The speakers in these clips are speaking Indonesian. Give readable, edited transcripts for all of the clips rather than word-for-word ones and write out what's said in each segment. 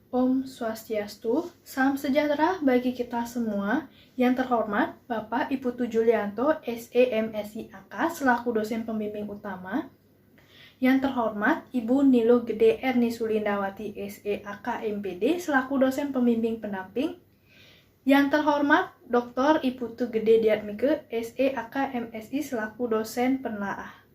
Om Swastiastu, salam sejahtera bagi kita semua. Yang terhormat, Bapak Ibu Julianto, SEMSI AK, selaku dosen pembimbing utama. Yang terhormat, Ibu Nilo Gede Erni Sulindawati, SEAK MPD, selaku dosen pembimbing pendamping. Yang terhormat, Dr. Iputu Gede Diatmike, SEAK MSI, selaku dosen penelaah.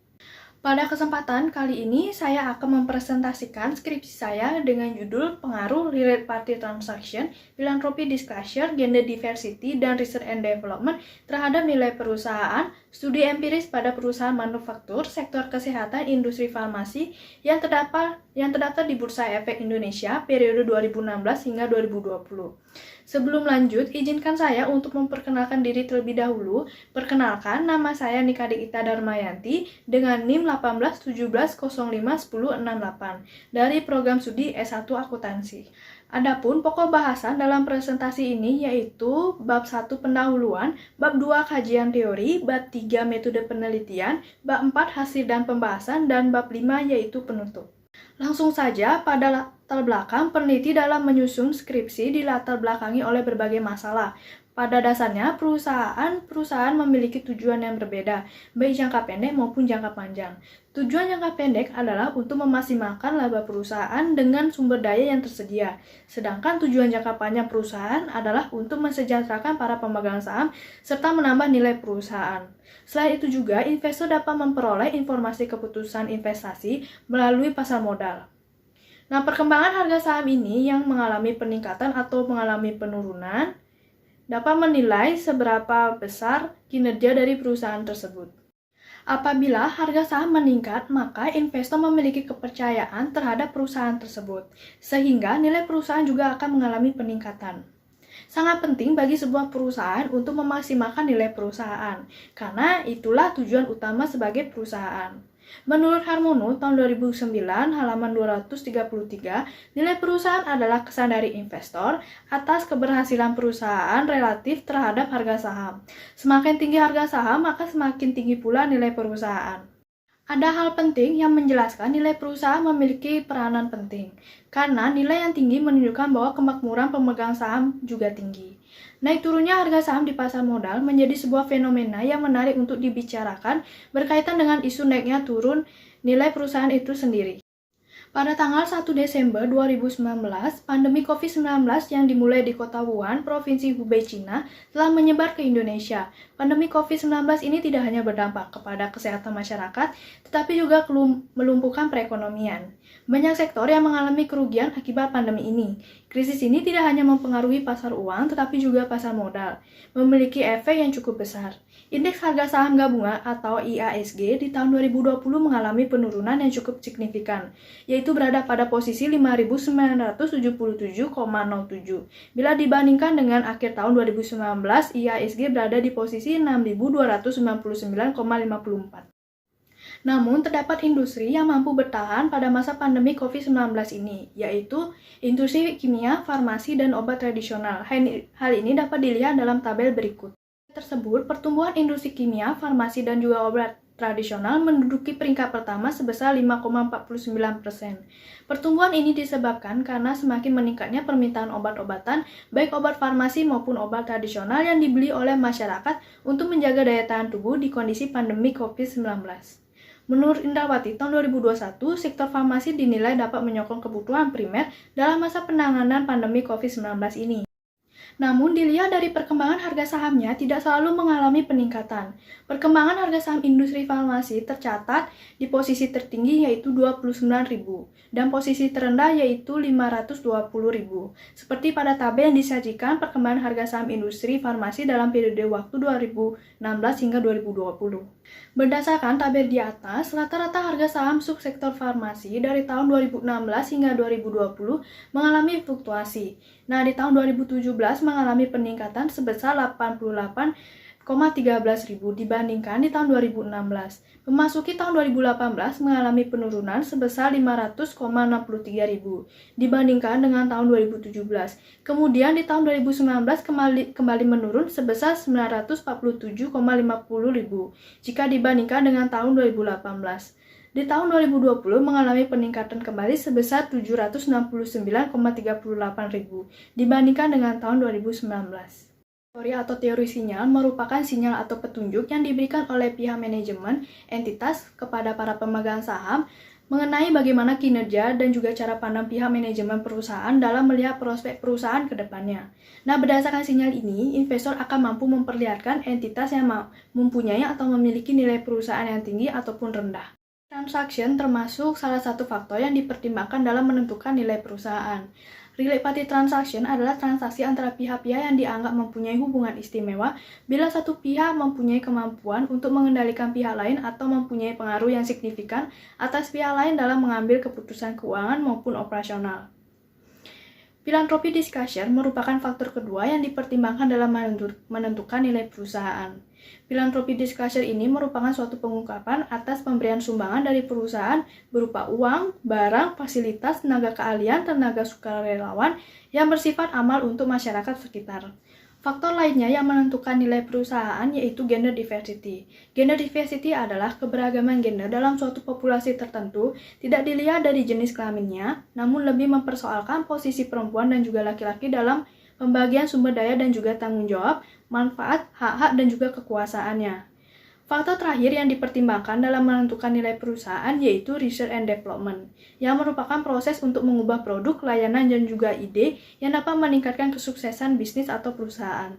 Pada kesempatan kali ini, saya akan mempresentasikan skripsi saya dengan judul Pengaruh Related Party Transaction, Philanthropy Disclosure, Gender Diversity, dan Research and Development terhadap nilai perusahaan, studi empiris pada perusahaan manufaktur, sektor kesehatan, industri farmasi yang terdaftar di Bursa Efek Indonesia periode 2016 hingga 2020. Sebelum lanjut, izinkan saya untuk memperkenalkan diri terlebih dahulu. Perkenalkan, nama saya Nika Dikita Darmayanti dengan NIM 1817051068 dari program studi S1 Akuntansi. Adapun pokok bahasan dalam presentasi ini yaitu bab 1 pendahuluan, bab 2 kajian teori, bab 3 metode penelitian, bab 4 hasil dan pembahasan, dan bab 5 yaitu penutup. Langsung saja, pada latar belakang, peneliti dalam menyusun skripsi dilatar belakangi oleh berbagai masalah. Pada dasarnya, perusahaan memiliki tujuan yang berbeda, baik jangka pendek maupun jangka panjang. Tujuan jangka pendek adalah untuk memaksimalkan laba perusahaan dengan sumber daya yang tersedia. Sedangkan tujuan jangka panjang perusahaan adalah untuk mensejahterakan para pemegang saham serta menambah nilai perusahaan. Selain itu juga, investor dapat memperoleh informasi keputusan investasi melalui pasar modal. Nah, perkembangan harga saham ini yang mengalami peningkatan atau mengalami penurunan dapat menilai seberapa besar kinerja dari perusahaan tersebut. Apabila harga saham meningkat, maka investor memiliki kepercayaan terhadap perusahaan tersebut, sehingga nilai perusahaan juga akan mengalami peningkatan. Sangat penting bagi sebuah perusahaan untuk memaksimalkan nilai perusahaan, karena itulah tujuan utama sebagai perusahaan. Menurut Harmono tahun 2009 halaman 233, nilai perusahaan adalah kesan dari investor atas keberhasilan perusahaan relatif terhadap harga saham. Semakin tinggi harga saham, maka semakin tinggi pula nilai perusahaan. Ada hal penting yang menjelaskan nilai perusahaan memiliki peranan penting, karena nilai yang tinggi menunjukkan bahwa kemakmuran pemegang saham juga tinggi. Naik turunnya harga saham di pasar modal menjadi sebuah fenomena yang menarik untuk dibicarakan berkaitan dengan isu naiknya turun nilai perusahaan itu sendiri. Pada tanggal 1 Desember 2019, pandemi COVID-19 yang dimulai di kota Wuhan, Provinsi Hubei, Cina, telah menyebar ke Indonesia. Pandemi COVID-19 ini tidak hanya berdampak kepada kesehatan masyarakat, tetapi juga melumpuhkan perekonomian. Banyak sektor yang mengalami kerugian akibat pandemi ini. Krisis ini tidak hanya mempengaruhi pasar uang, tetapi juga pasar modal, memiliki efek yang cukup besar. Indeks harga saham gabungan atau IHSG di tahun 2020 mengalami penurunan yang cukup signifikan, yaitu berada pada posisi 5.977,07. Bila dibandingkan dengan akhir tahun 2019, IHSG berada di posisi 6.299,54. Namun, terdapat industri yang mampu bertahan pada masa pandemi COVID-19 ini, yaitu industri kimia, farmasi, dan obat tradisional. Hal ini dapat dilihat dalam tabel berikut. Tersebut, pertumbuhan industri kimia, farmasi, dan juga obat tradisional menduduki peringkat pertama sebesar 5,49%. Pertumbuhan ini disebabkan karena semakin meningkatnya permintaan obat-obatan, baik obat farmasi maupun obat tradisional yang dibeli oleh masyarakat untuk menjaga daya tahan tubuh di kondisi pandemi COVID-19. Menurut Indrawati tahun 2021, sektor farmasi dinilai dapat menyokong kebutuhan primer dalam masa penanganan pandemi COVID-19 ini. Namun, dilihat dari perkembangan harga sahamnya tidak selalu mengalami peningkatan. Perkembangan harga saham industri farmasi tercatat di posisi tertinggi yaitu 29.000 dan posisi terendah yaitu 520.000. Seperti pada tabel yang disajikan perkembangan harga saham industri farmasi dalam periode waktu 2016 hingga 2020. Berdasarkan tabel di atas, rata-rata harga saham subsektor farmasi dari tahun 2016 hingga 2020 mengalami fluktuasi. Nah, di tahun 2017 mengalami peningkatan sebesar 88,13.000 dibandingkan di tahun 2016. Memasuki tahun 2018 mengalami penurunan sebesar 500,63.000 dibandingkan dengan tahun 2017. Kemudian di tahun 2019 kembali menurun sebesar 947,50.000 jika dibandingkan dengan tahun 2018. di tahun 2020 mengalami peningkatan kembali sebesar 769,38.000 dibandingkan dengan tahun 2019. Teori atau teori sinyal merupakan sinyal atau petunjuk yang diberikan oleh pihak manajemen entitas kepada para pemegang saham mengenai bagaimana kinerja dan juga cara pandang pihak manajemen perusahaan dalam melihat prospek perusahaan ke depannya. Nah, berdasarkan sinyal ini, investor akan mampu memperlihatkan entitas yang mempunyai atau memiliki nilai perusahaan yang tinggi ataupun rendah. Transaction termasuk salah satu faktor yang dipertimbangkan dalam menentukan nilai perusahaan. Related party transaction adalah transaksi antara pihak-pihak yang dianggap mempunyai hubungan istimewa bila satu pihak mempunyai kemampuan untuk mengendalikan pihak lain atau mempunyai pengaruh yang signifikan atas pihak lain dalam mengambil keputusan keuangan maupun operasional. Philanthropy discussion merupakan faktor kedua yang dipertimbangkan dalam menentukan nilai perusahaan. Philanthropy discussion ini merupakan suatu pengungkapan atas pemberian sumbangan dari perusahaan berupa uang, barang, fasilitas, tenaga keahlian, tenaga sukarelawan yang bersifat amal untuk masyarakat sekitar. Faktor lainnya yang menentukan nilai perusahaan yaitu gender diversity. Gender diversity adalah keberagaman gender dalam suatu populasi tertentu, tidak dilihat dari jenis kelaminnya, namun lebih mempersoalkan posisi perempuan dan juga laki-laki dalam pembagian sumber daya dan juga tanggung jawab, manfaat, hak-hak, dan juga kekuasaannya. Faktor terakhir yang dipertimbangkan dalam menentukan nilai perusahaan yaitu research and development, yang merupakan proses untuk mengubah produk, layanan, dan juga ide yang dapat meningkatkan kesuksesan bisnis atau perusahaan.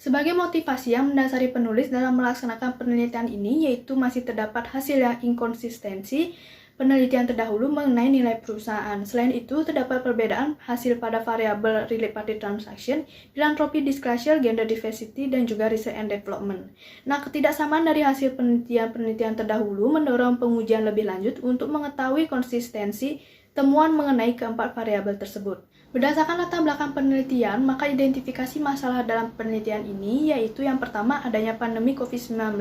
Sebagai motivasi yang mendasari penulis dalam melaksanakan penelitian ini yaitu masih terdapat hasil yang inkonsistensi penelitian terdahulu mengenai nilai perusahaan. Selain itu, terdapat perbedaan hasil pada variabel related party transaction, philanthropy disclosure, gender diversity, dan juga research and development. Nah, ketidaksamaan dari hasil penelitian terdahulu mendorong pengujian lebih lanjut untuk mengetahui konsistensi temuan mengenai keempat variabel tersebut. Berdasarkan latar belakang penelitian, maka identifikasi masalah dalam penelitian ini yaitu yang pertama adanya pandemi COVID-19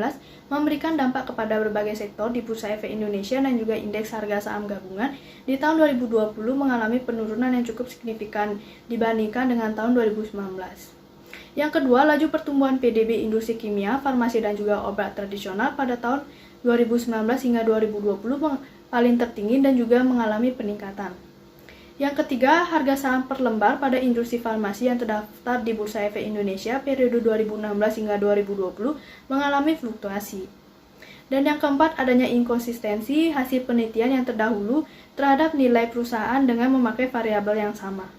memberikan dampak kepada berbagai sektor di Bursa Efek Indonesia dan juga indeks harga saham gabungan di tahun 2020 mengalami penurunan yang cukup signifikan dibandingkan dengan tahun 2019. Yang kedua, laju pertumbuhan PDB industri kimia, farmasi dan juga obat tradisional pada tahun 2019 hingga 2020 paling tertinggi dan juga mengalami peningkatan. Yang ketiga, harga saham per lembar pada industri farmasi yang terdaftar di Bursa Efek Indonesia periode 2016 hingga 2020 mengalami fluktuasi. Dan yang keempat, adanya inkonsistensi hasil penelitian yang terdahulu terhadap nilai perusahaan dengan memakai variabel yang sama.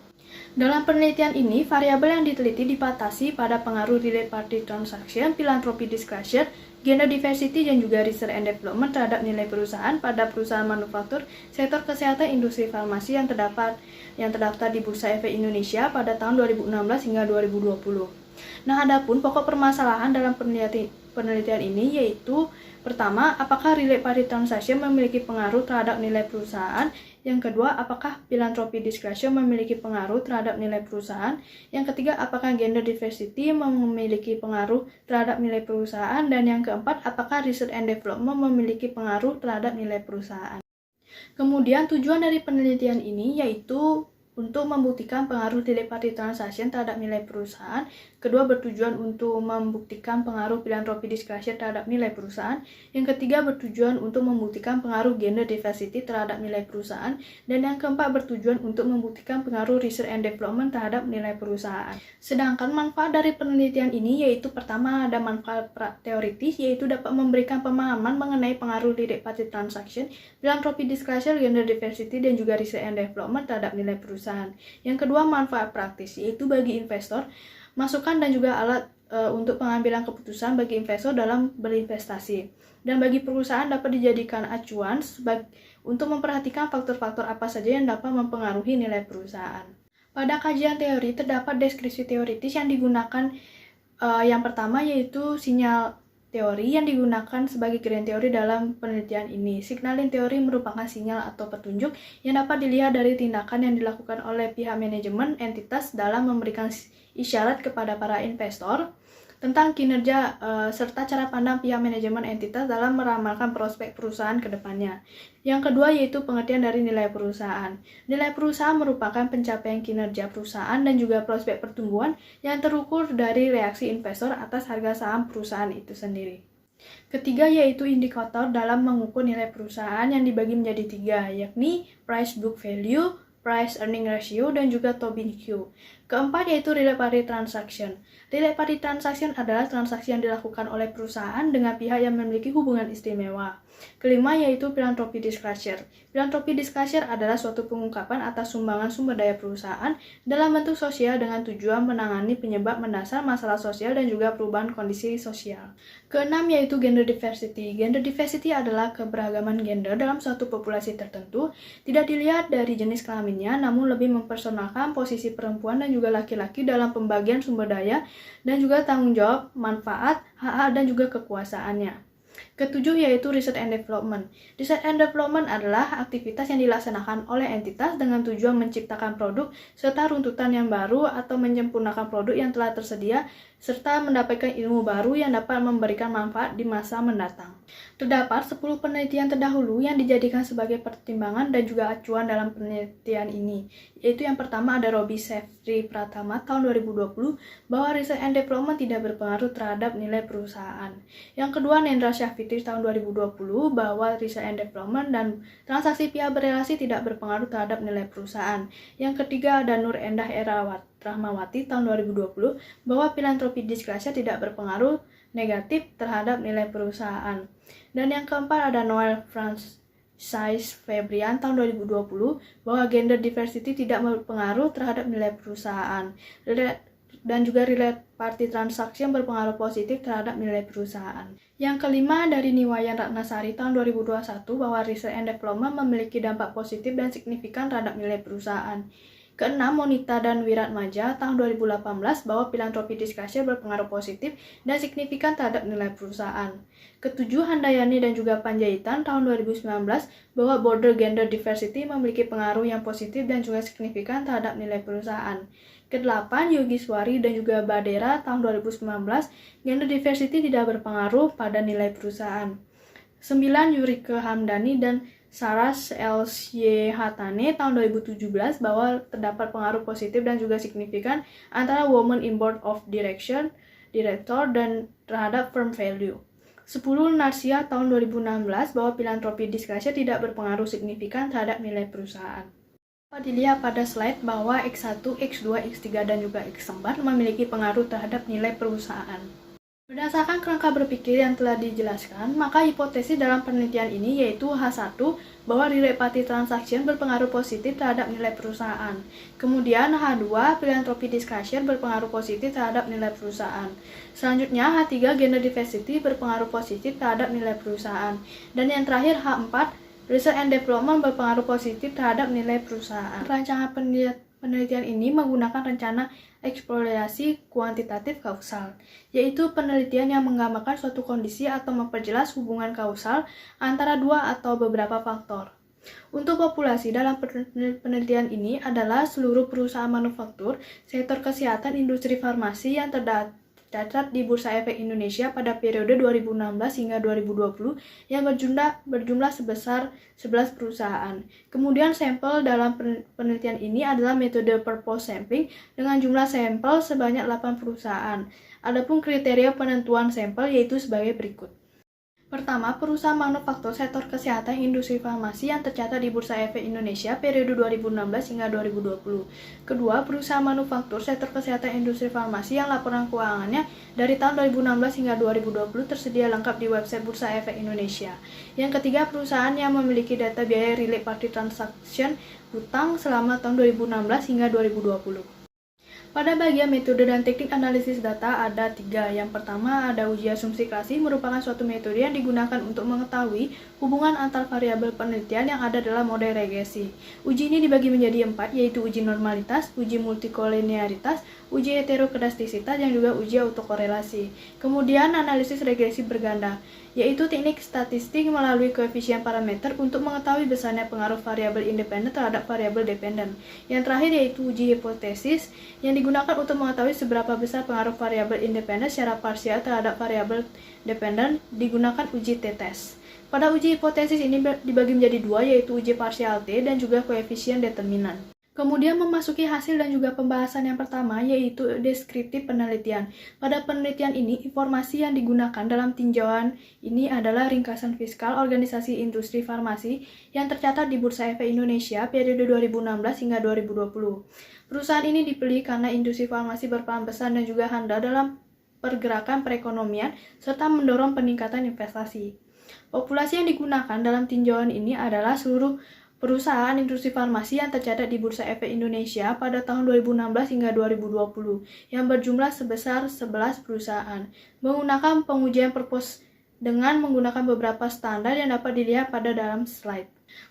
Dalam penelitian ini, variabel yang diteliti dibatasi pada pengaruh related party transaction, philanthropy disclosure, gender diversity, dan juga research and development terhadap nilai perusahaan pada perusahaan manufaktur, sektor kesehatan, industri farmasi yang terdaftar di Bursa Efek Indonesia pada tahun 2016 hingga 2020. Nah, adapun pokok permasalahan dalam penelitian ini yaitu pertama, apakah related party transaction memiliki pengaruh terhadap nilai perusahaan? Yang kedua, apakah philanthropy disclosure memiliki pengaruh terhadap nilai perusahaan? Yang ketiga, apakah gender diversity memiliki pengaruh terhadap nilai perusahaan? Dan yang keempat, apakah research and development memiliki pengaruh terhadap nilai perusahaan? Kemudian tujuan dari penelitian ini yaitu untuk membuktikan pengaruh related party transaction terhadap nilai perusahaan. Kedua, bertujuan untuk membuktikan pengaruh philanthropy disclosure terhadap nilai perusahaan. Yang ketiga, bertujuan untuk membuktikan pengaruh gender diversity terhadap nilai perusahaan. Dan yang keempat, bertujuan untuk membuktikan pengaruh research and development terhadap nilai perusahaan. Sedangkan manfaat dari penelitian ini yaitu pertama, ada manfaat teoritis yaitu dapat memberikan pemahaman mengenai pengaruh related party transaction, philanthropy disclosure, gender diversity, dan juga research and development terhadap nilai perusahaan. Yang kedua, manfaat praktis yaitu bagi investor, masukan dan juga alat untuk pengambilan keputusan bagi investor dalam berinvestasi. Dan bagi perusahaan dapat dijadikan acuan untuk memperhatikan faktor-faktor apa saja yang dapat mempengaruhi nilai perusahaan. Pada kajian teori terdapat deskripsi teoritis yang digunakan yang pertama yaitu sinyal teori yang digunakan sebagai grand teori dalam penelitian ini. Signaling teori merupakan sinyal atau petunjuk yang dapat dilihat dari tindakan yang dilakukan oleh pihak manajemen entitas dalam memberikan isyarat kepada para investor tentang kinerja serta cara pandang pihak manajemen entitas dalam meramalkan prospek perusahaan ke depannya. Yang kedua yaitu pengertian dari nilai perusahaan. Nilai perusahaan merupakan pencapaian kinerja perusahaan dan juga prospek pertumbuhan yang terukur dari reaksi investor atas harga saham perusahaan itu sendiri. Ketiga yaitu indikator dalam mengukur nilai perusahaan yang dibagi menjadi 3, yakni price book value, price earning ratio, dan juga Tobin Q. Keempat yaitu related party transaction. Related party transaction adalah transaksi yang dilakukan oleh perusahaan dengan pihak yang memiliki hubungan istimewa. Kelima yaitu philanthropy disclosure. Philanthropy disclosure adalah suatu pengungkapan atas sumbangan sumber daya perusahaan dalam bentuk sosial dengan tujuan menangani penyebab mendasar masalah sosial dan juga perubahan kondisi sosial. Keenam yaitu gender diversity. Gender diversity adalah keberagaman gender dalam suatu populasi tertentu, tidak dilihat dari jenis kelaminnya, namun lebih mempersonalkan posisi perempuan dan juga laki-laki dalam pembagian sumber daya dan juga tanggung jawab, manfaat, hak-hak, dan juga kekuasaannya. Ketujuh yaitu Research and Development. Research and Development adalah aktivitas yang dilaksanakan oleh entitas dengan tujuan menciptakan produk serta runtutan yang baru atau menyempurnakan produk yang telah tersedia serta mendapatkan ilmu baru yang dapat memberikan manfaat di masa mendatang. Terdapat 10 penelitian terdahulu yang dijadikan sebagai pertimbangan dan juga acuan dalam penelitian ini. Yaitu yang pertama ada Robi Sefri Pratama tahun 2020 bahwa Research and Development tidak berpengaruh terhadap nilai perusahaan. Yang kedua Nendra Syafitri tahun 2020 bahwa Research and Development dan transaksi pihak berelasi tidak berpengaruh terhadap nilai perusahaan. Yang ketiga ada Nur Endah Rahmawati tahun 2020 bahwa philanthropy disclosure tidak berpengaruh negatif terhadap nilai perusahaan. Dan yang keempat ada Noel Francis Febrian tahun 2020 bahwa gender diversity tidak berpengaruh terhadap nilai perusahaan. Dan juga related party transaction berpengaruh positif terhadap nilai perusahaan. Yang kelima dari Niwayan Ratnasari tahun 2021 bahwa research and development memiliki dampak positif dan signifikan terhadap nilai perusahaan. Keenam, Monita dan Wiratmaja tahun 2018 bahwa philanthropy disclosure berpengaruh positif dan signifikan terhadap nilai perusahaan. Ketujuh, Handayani dan juga Panjaitan tahun 2019 bahwa border gender diversity memiliki pengaruh yang positif dan juga signifikan terhadap nilai perusahaan. Kedelapan, Yogiswari dan juga Badera tahun 2019 gender diversity tidak berpengaruh pada nilai perusahaan. 9, Yurike Hamdani dan Saras L.Y. Hatane tahun 2017 bahwa terdapat pengaruh positif dan juga signifikan antara women in board of director dan terhadap firm value. 10, Narsia tahun 2016 bahwa philanthropy disclosure tidak berpengaruh signifikan terhadap nilai perusahaan. Dapat dilihat pada slide bahwa X1, X2, X3, dan juga X4 memiliki pengaruh terhadap nilai perusahaan. Berdasarkan kerangka berpikir yang telah dijelaskan, maka hipotesis dalam penelitian ini yaitu H1 bahwa related party transaction berpengaruh positif terhadap nilai perusahaan. Kemudian H2, philanthropy disclosure berpengaruh positif terhadap nilai perusahaan. Selanjutnya H3, gender diversity berpengaruh positif terhadap nilai perusahaan. Dan yang terakhir H4, research and development berpengaruh positif terhadap nilai perusahaan. Rancangan penelitian ini menggunakan rencana eksplorasi kuantitatif kausal, yaitu penelitian yang menggambarkan suatu kondisi atau memperjelas hubungan kausal antara dua atau beberapa faktor. Untuk populasi dalam penelitian ini adalah seluruh perusahaan manufaktur, sektor kesehatan, industri farmasi yang tercatat di Bursa Efek Indonesia pada periode 2016 hingga 2020 yang berjumlah sebesar 11 perusahaan. Kemudian sampel dalam penelitian ini adalah metode purpose sampling dengan jumlah sampel sebanyak 8 perusahaan. Adapun kriteria penentuan sampel yaitu sebagai berikut. Pertama, perusahaan manufaktur sektor kesehatan industri farmasi yang tercatat di Bursa Efek Indonesia periode 2016 hingga 2020. Kedua, perusahaan manufaktur sektor kesehatan industri farmasi yang laporan keuangannya dari tahun 2016 hingga 2020 tersedia lengkap di website Bursa Efek Indonesia. Yang ketiga, perusahaan yang memiliki data biaya related party transaction hutang selama tahun 2016 hingga 2020. Pada bagian metode dan teknik analisis data ada 3. Yang pertama ada uji asumsi klasik, merupakan suatu metode yang digunakan untuk mengetahui hubungan antar variabel penelitian yang ada dalam model regresi. Uji ini dibagi menjadi 4, yaitu uji normalitas, uji multikolinearitas, uji heterokedastisitas, yang juga uji autokorelasi. Kemudian analisis regresi berganda, yaitu teknik statistik melalui koefisien parameter untuk mengetahui besarnya pengaruh variabel independen terhadap variabel dependen. Yang terakhir yaitu uji hipotesis yang digunakan untuk mengetahui seberapa besar pengaruh variabel independen secara parsial terhadap variabel dependen, digunakan uji t-test. Pada uji hipotesis ini dibagi menjadi 2, yaitu uji parsial T dan juga koefisien determinan. Kemudian memasuki hasil dan juga pembahasan yang pertama, yaitu deskriptif penelitian. Pada penelitian ini, informasi yang digunakan dalam tinjauan ini adalah ringkasan fiskal organisasi industri farmasi yang tercatat di Bursa Efek Indonesia periode 2016 hingga 2020. Perusahaan ini dipilih karena industri farmasi berperan besar dan juga handal dalam pergerakan perekonomian serta mendorong peningkatan investasi. Populasi yang digunakan dalam tinjauan ini adalah seluruh perusahaan industri farmasi yang tercatat di Bursa Efek Indonesia pada tahun 2016 hingga 2020 yang berjumlah sebesar 11 perusahaan. Menggunakan pengujian purpose dengan menggunakan beberapa standar yang dapat dilihat pada dalam slide.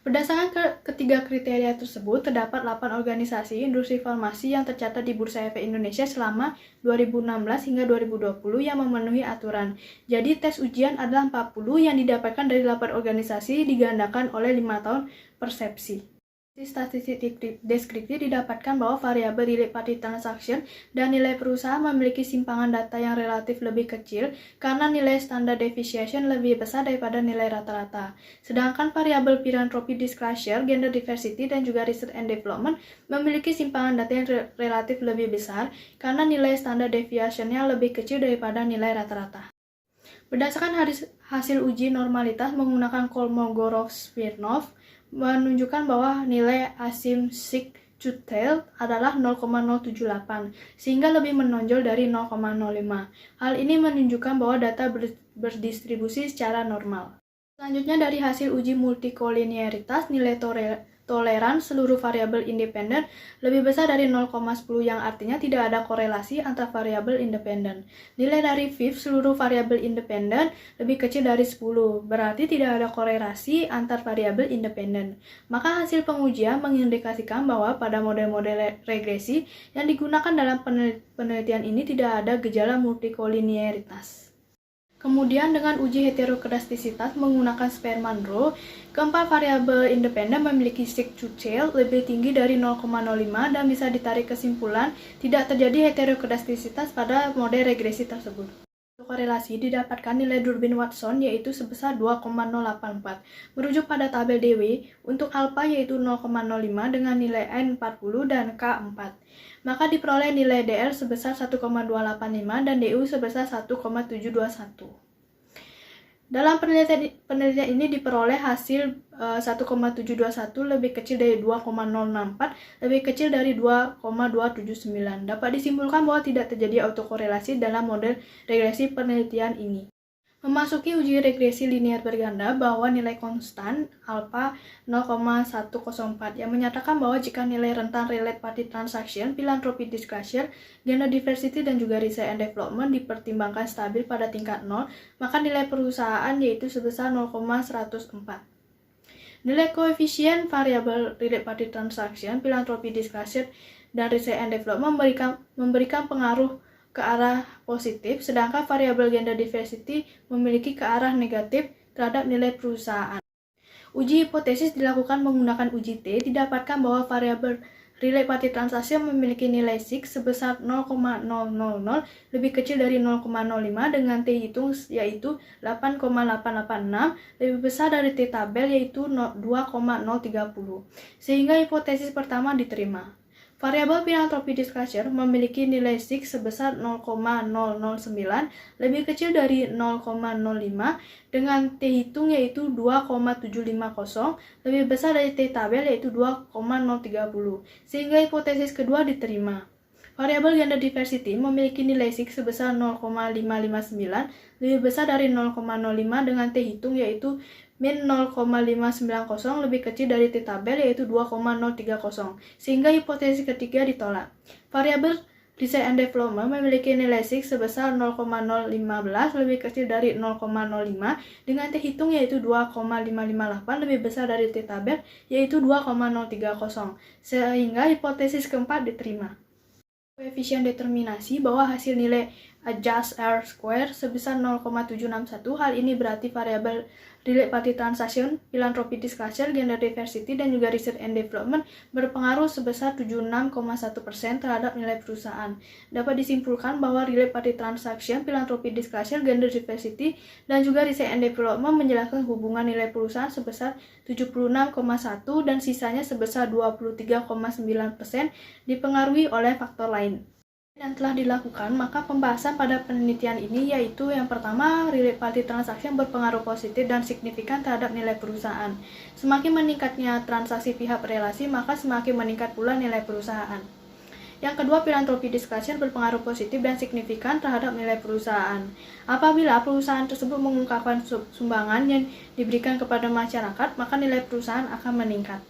Berdasarkan ketiga kriteria tersebut, terdapat 8 organisasi industri farmasi yang tercatat di Bursa Efek Indonesia selama 2016 hingga 2020 yang memenuhi aturan. Jadi tes ujian adalah 40 yang didapatkan dari 8 organisasi digandakan oleh 5 tahun persepsi. Statistik deskriptif didapatkan bahwa variabel relate party transaction dan nilai perusahaan memiliki simpangan data yang relatif lebih kecil karena nilai standar deviation lebih besar daripada nilai rata-rata. Sedangkan variabel philanthropy disclosure, gender diversity, dan juga research and development memiliki simpangan data yang relatif lebih besar karena nilai standar deviation-nya lebih kecil daripada nilai rata-rata. Berdasarkan hasil uji normalitas menggunakan Kolmogorov-Smirnov, menunjukkan bahwa nilai asymptotic adalah 0,078, sehingga lebih menonjol dari 0,05. Hal ini menunjukkan bahwa data berdistribusi secara normal. Selanjutnya dari hasil uji multikolinearitas, nilai toleran seluruh variabel independen lebih besar dari 0,10 yang artinya tidak ada korelasi antar variabel independen. Nilai dari VIF seluruh variabel independen lebih kecil dari 10, berarti tidak ada korelasi antar variabel independen. Maka hasil pengujian mengindikasikan bahwa pada model-model regresi yang digunakan dalam penelitian ini tidak ada gejala multikolinearitas. Kemudian dengan uji heterokedastisitas menggunakan Spearman-Rho, keempat variabel independen memiliki Sig-to-tail lebih tinggi dari 0,05 dan bisa ditarik kesimpulan tidak terjadi heterokedastisitas pada model regresi tersebut. Untuk korelasi didapatkan nilai Durbin-Watson yaitu sebesar 2,084. Merujuk pada tabel DW, untuk alpha yaitu 0,05 dengan nilai N40 dan K4. Maka diperoleh nilai DL sebesar 1,285 dan DU sebesar 1,721. Dalam penelitian ini diperoleh hasil 1,721 lebih kecil dari 2,064, lebih kecil dari 2,279. Dapat disimpulkan bahwa tidak terjadi autokorelasi dalam model regresi penelitian ini. Memasuki uji regresi linear berganda bahwa nilai konstan alpha 0,104 yang menyatakan bahwa jika nilai rentan relate party transaction, philanthropy disclosure, gender diversity, dan juga research and development dipertimbangkan stabil pada tingkat 0, maka nilai perusahaan yaitu sebesar 0,104. Nilai koefisien variabel relate party transaction, philanthropy disclosure, dan research and development memberikan pengaruh ke arah positif, sedangkan variabel gender diversity memiliki ke arah negatif terhadap nilai perusahaan. Uji hipotesis dilakukan menggunakan uji T, didapatkan bahwa variabel relate party transaction memiliki nilai Sig sebesar 0,000 lebih kecil dari 0,05 dengan T hitung yaitu 8,886 lebih besar dari T tabel yaitu 2,030, sehingga hipotesis pertama diterima. Variabel philanthropy disclosure memiliki nilai Sig sebesar 0,009 lebih kecil dari 0,05 dengan T hitung yaitu 2,750 lebih besar dari T tabel yaitu 2,030, sehingga hipotesis kedua diterima. Variabel gender diversity memiliki nilai Sig sebesar 0,559 lebih besar dari 0,05 dengan T hitung yaitu min 0,590 lebih kecil dari T tabel yaitu 2,030, sehingga hipotesis ketiga ditolak. Variabel research and development memiliki nilai Sig sebesar 0,015 lebih kecil dari 0,05 dengan T hitung yaitu 2,558 lebih besar dari T tabel yaitu 2,030, sehingga hipotesis keempat diterima. Koefisien determinasi bahwa hasil nilai adjust R square sebesar 0,761, hal ini berarti variabel relate party transaction, philanthropy discussion, gender diversity, dan juga research and development berpengaruh sebesar 76,1% terhadap nilai perusahaan. Dapat disimpulkan bahwa relate party transaction, philanthropy discussion, gender diversity, dan juga research and development menjelaskan hubungan nilai perusahaan sebesar 76,1 dan sisanya sebesar 23,9% dipengaruhi oleh faktor lain yang telah dilakukan. Maka pembahasan pada penelitian ini yaitu yang pertama, relate party transaction berpengaruh positif dan signifikan terhadap nilai perusahaan. Semakin meningkatnya transaksi pihak relasi, maka semakin meningkat pula nilai perusahaan. Yang kedua, philanthropy discussion berpengaruh positif dan signifikan terhadap nilai perusahaan. Apabila perusahaan tersebut mengungkapkan sumbangan yang diberikan kepada masyarakat, maka nilai perusahaan akan meningkat.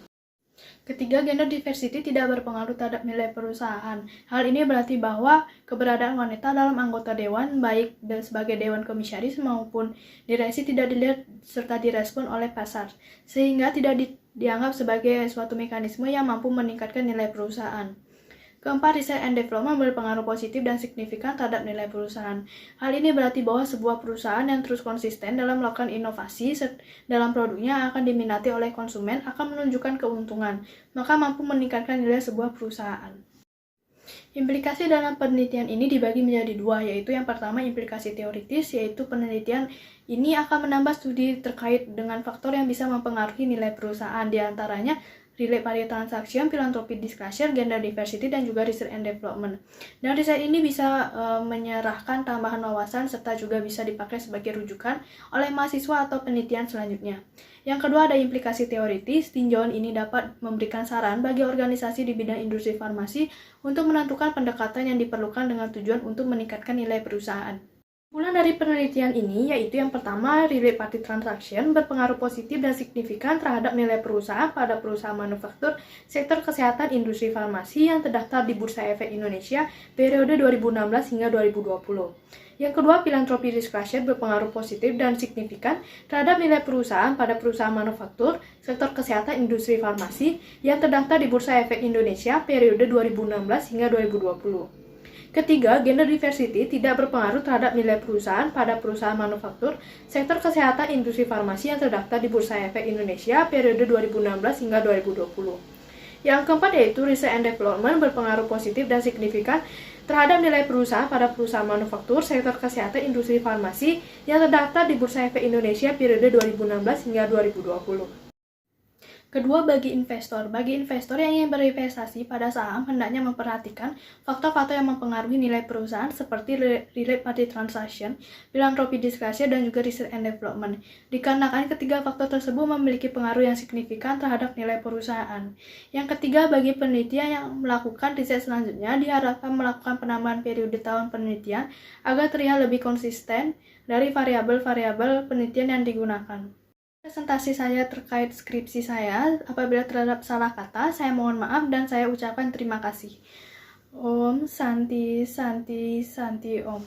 Ketiga, gender diversity tidak berpengaruh terhadap nilai perusahaan. Hal ini berarti bahwa keberadaan wanita dalam anggota dewan, baik sebagai dewan komisaris maupun direksi, tidak dilihat serta direspon oleh pasar, sehingga tidak dianggap sebagai suatu mekanisme yang mampu meningkatkan nilai perusahaan. Keempat, research and development berpengaruh positif dan signifikan terhadap nilai perusahaan. Hal ini berarti bahwa sebuah perusahaan yang terus konsisten dalam melakukan inovasi dalam produknya akan diminati oleh konsumen, akan menunjukkan keuntungan, maka mampu meningkatkan nilai sebuah perusahaan. Implikasi dalam penelitian ini dibagi menjadi dua, yaitu yang pertama implikasi teoritis, yaitu penelitian ini akan menambah studi terkait dengan faktor yang bisa mempengaruhi nilai perusahaan, diantaranya relate party transaction, philanthropy discussion, gender diversity, dan juga research and development. Dan riset ini bisa menyerahkan tambahan wawasan serta juga bisa dipakai sebagai rujukan oleh mahasiswa atau penelitian selanjutnya. Yang kedua, ada implikasi teoritis. Tinjauan ini dapat memberikan saran bagi organisasi di bidang industri farmasi untuk menentukan pendekatan yang diperlukan dengan tujuan untuk meningkatkan nilai perusahaan. Kesimpulan dari penelitian ini yaitu yang pertama, relate party transaction berpengaruh positif dan signifikan terhadap nilai perusahaan pada perusahaan manufaktur, sektor kesehatan, industri farmasi yang terdaftar di Bursa Efek Indonesia periode 2016 hingga 2020. Yang kedua, philanthropy discussion berpengaruh positif dan signifikan terhadap nilai perusahaan pada perusahaan manufaktur, sektor kesehatan, industri farmasi yang terdaftar di Bursa Efek Indonesia periode 2016 hingga 2020. Ketiga, gender diversity tidak berpengaruh terhadap nilai perusahaan pada perusahaan manufaktur, sektor kesehatan, industri farmasi yang terdaftar di Bursa Efek Indonesia periode 2016 hingga 2020. Yang keempat yaitu research and development berpengaruh positif dan signifikan terhadap nilai perusahaan pada perusahaan manufaktur, sektor kesehatan, industri farmasi yang terdaftar di Bursa Efek Indonesia periode 2016 hingga 2020. Kedua, bagi investor yang ingin berinvestasi pada saham hendaknya memperhatikan faktor-faktor yang mempengaruhi nilai perusahaan seperti relate party transaction, philanthropy discussion, dan juga research and development. Dikarenakan ketiga faktor tersebut memiliki pengaruh yang signifikan terhadap nilai perusahaan. Yang ketiga, bagi penelitian yang melakukan riset selanjutnya diharapkan melakukan penambahan periode tahun penelitian agar terlihat lebih konsisten dari variabel-variabel penelitian yang digunakan. Presentasi saya terkait skripsi saya. Apabila terdapat salah kata, saya mohon maaf dan saya ucapkan terima kasih. Om Santi Santi Santi Om.